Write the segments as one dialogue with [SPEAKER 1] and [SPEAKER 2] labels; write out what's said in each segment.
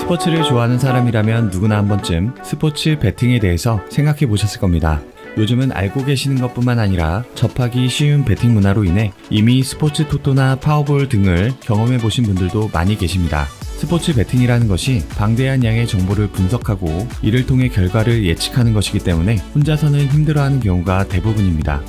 [SPEAKER 1] 스포츠를 좋아하는 사람이라면 누구나 한 번쯤 스포츠 베팅에 대해서 생각해 보셨을 겁니다. 요즘은 알고 계시는 것뿐만 아니라 접하기 쉬운 베팅 문화로 인해 이미 스포츠 토토나 파워볼 등을 경험해 보신 분들도 많이 계십니다. 스포츠 베팅이라는 것이 방대한 양의 정보를 분석하고 이를 통해 결과를 예측하는 것이기 때문에 혼자서는 힘들어하는 경우가 대부분입니다.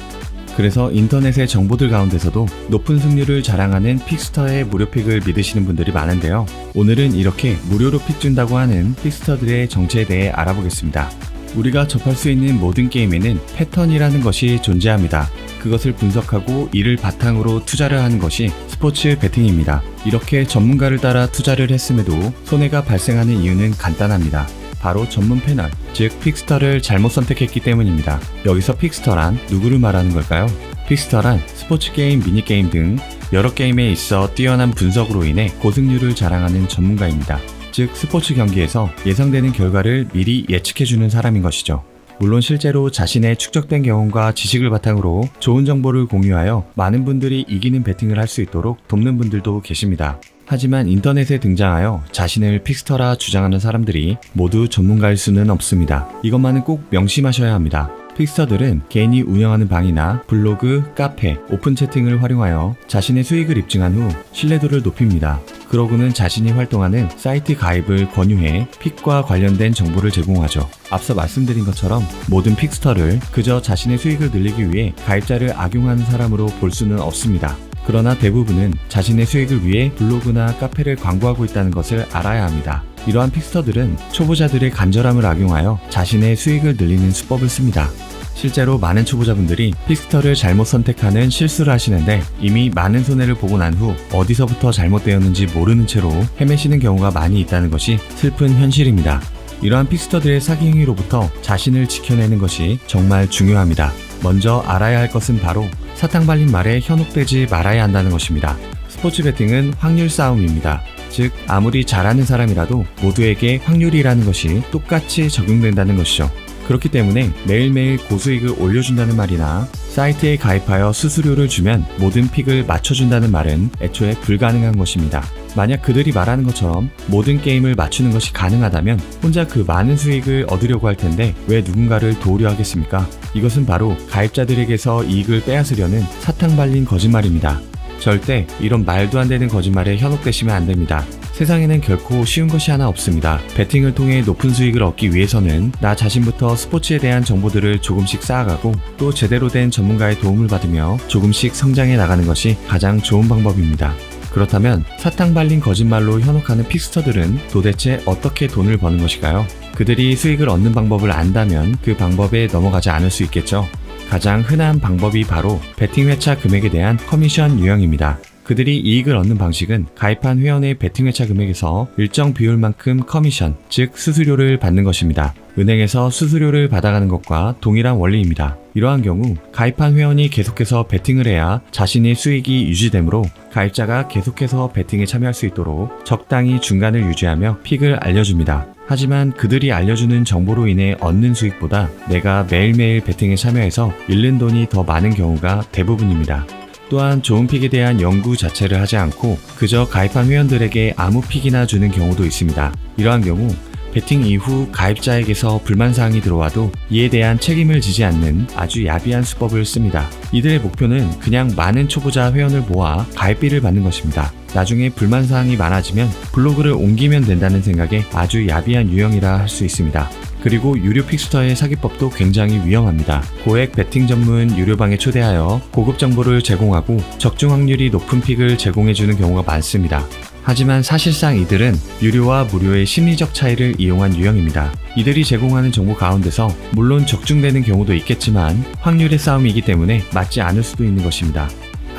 [SPEAKER 1] 그래서 인터넷의 정보들 가운데서도 높은 승률을 자랑하는 픽스터의 무료픽을 믿으시는 분들이 많은데요. 오늘은 이렇게 무료로 픽 준다고 하는 픽스터들의 정체에 대해 알아보겠습니다. 우리가 접할 수 있는 모든 게임에는 패턴이라는 것이 존재합니다. 그것을 분석하고 이를 바탕으로 투자를 하는 것이 스포츠 베팅입니다. 이렇게 전문가를 따라 투자를 했음에도 손해가 발생하는 이유는 간단합니다. 바로 전문 패널, 즉 픽스터를 잘못 선택했기 때문입니다. 여기서 픽스터란 누구를 말하는 걸까요? 픽스터란 스포츠 게임, 미니게임 등 여러 게임에 있어 뛰어난 분석으로 인해 고승률을 자랑하는 전문가입니다. 즉 스포츠 경기에서 예상되는 결과를 미리 예측해주는 사람인 것이죠. 물론 실제로 자신의 축적된 경험과 지식을 바탕으로 좋은 정보를 공유하여 많은 분들이 이기는 베팅을 할 수 있도록 돕는 분들도 계십니다. 하지만 인터넷에 등장하여 자신을 픽스터라 주장하는 사람들이 모두 전문가일 수는 없습니다. 이것만은 꼭 명심하셔야 합니다. 픽스터들은 개인이 운영하는 방이나 블로그, 카페, 오픈 채팅을 활용하여 자신의 수익을 입증한 후 신뢰도를 높입니다. 그러고는 자신이 활동하는 사이트 가입을 권유해 픽과 관련된 정보를 제공하죠. 앞서 말씀드린 것처럼 모든 픽스터를 그저 자신의 수익을 늘리기 위해 가입자를 악용하는 사람으로 볼 수는 없습니다. 그러나 대부분은 자신의 수익을 위해 블로그나 카페를 광고하고 있다는 것을 알아야 합니다. 이러한 픽스터들은 초보자들의 간절함을 악용하여 자신의 수익을 늘리는 수법을 씁니다. 실제로 많은 초보자분들이 픽스터를 잘못 선택하는 실수를 하시는데 이미 많은 손해를 보고 난 후 어디서부터 잘못되었는지 모르는 채로 헤매시는 경우가 많이 있다는 것이 슬픈 현실입니다. 이러한 픽스터들의 사기 행위로부터 자신을 지켜내는 것이 정말 중요합니다. 먼저 알아야 할 것은 바로 사탕 발린 말에 현혹되지 말아야 한다는 것입니다. 스포츠 베팅은 확률 싸움입니다. 즉 아무리 잘하는 사람이라도 모두에게 확률이라는 것이 똑같이 적용된다는 것이죠. 그렇기 때문에 매일매일 고수익을 올려준다는 말이나 사이트에 가입하여 수수료를 주면 모든 픽을 맞춰준다는 말은 애초에 불가능한 것입니다. 만약 그들이 말하는 것처럼 모든 게임을 맞추는 것이 가능하다면 혼자 그 많은 수익을 얻으려고 할 텐데 왜 누군가를 도우려 하겠습니까? 이것은 바로 가입자들에게서 이익을 빼앗으려는 사탕 발린 거짓말입니다. 절대 이런 말도 안 되는 거짓말에 현혹되시면 안 됩니다. 세상에는 결코 쉬운 것이 하나 없습니다. 베팅을 통해 높은 수익을 얻기 위해서는 나 자신부터 스포츠에 대한 정보들을 조금씩 쌓아가고 또 제대로 된 전문가의 도움을 받으며 조금씩 성장해 나가는 것이 가장 좋은 방법입니다. 그렇다면 사탕 발린 거짓말로 현혹하는 픽스터들은 도대체 어떻게 돈을 버는 것일까요? 그들이 수익을 얻는 방법을 안다면 그 방법에 넘어가지 않을 수 있겠죠. 가장 흔한 방법이 바로 베팅 회차 금액에 대한 커미션 유형입니다. 그들이 이익을 얻는 방식은 가입한 회원의 베팅 회차 금액에서 일정 비율만큼 커미션, 즉 수수료를 받는 것입니다. 은행에서 수수료를 받아가는 것과 동일한 원리입니다. 이러한 경우 가입한 회원이 계속해서 베팅을 해야 자신의 수익이 유지되므로 가입자가 계속해서 베팅에 참여할 수 있도록 적당히 중간을 유지하며 픽을 알려줍니다. 하지만 그들이 알려주는 정보로 인해 얻는 수익보다 내가 매일매일 베팅에 참여해서 잃는 돈이 더 많은 경우가 대부분입니다. 또한 좋은 픽에 대한 연구 자체를 하지 않고 그저 가입한 회원들에게 아무 픽이나 주는 경우도 있습니다. 이러한 경우 베팅 이후 가입자에게서 불만사항이 들어와도 이에 대한 책임을 지지 않는 아주 야비한 수법을 씁니다. 이들의 목표는 그냥 많은 초보자 회원을 모아 가입비를 받는 것입니다. 나중에 불만사항이 많아지면 블로그를 옮기면 된다는 생각에 아주 야비한 유형이라 할 수 있습니다. 그리고 유료 픽스터의 사기법도 굉장히 위험합니다. 고액 베팅 전문 유료방에 초대하여 고급 정보를 제공하고 적중 확률이 높은 픽을 제공해주는 경우가 많습니다. 하지만 사실상 이들은 유료와 무료의 심리적 차이를 이용한 유형입니다. 이들이 제공하는 정보 가운데서 물론 적중되는 경우도 있겠지만 확률의 싸움이기 때문에 맞지 않을 수도 있는 것입니다.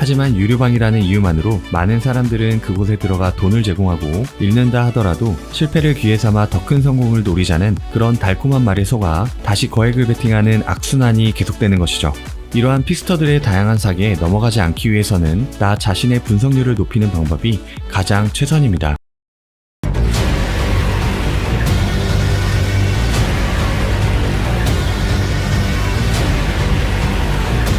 [SPEAKER 1] 하지만 유료방이라는 이유만으로 많은 사람들은 그곳에 들어가 돈을 제공하고 잃는다 하더라도 실패를 기회 삼아 더 큰 성공을 노리자는 그런 달콤한 말에 속아 다시 거액을 베팅하는 악순환이 계속되는 것이죠. 이러한 픽스터들의 다양한 사기에 넘어가지 않기 위해서는 나 자신의 분석률을 높이는 방법이 가장 최선입니다.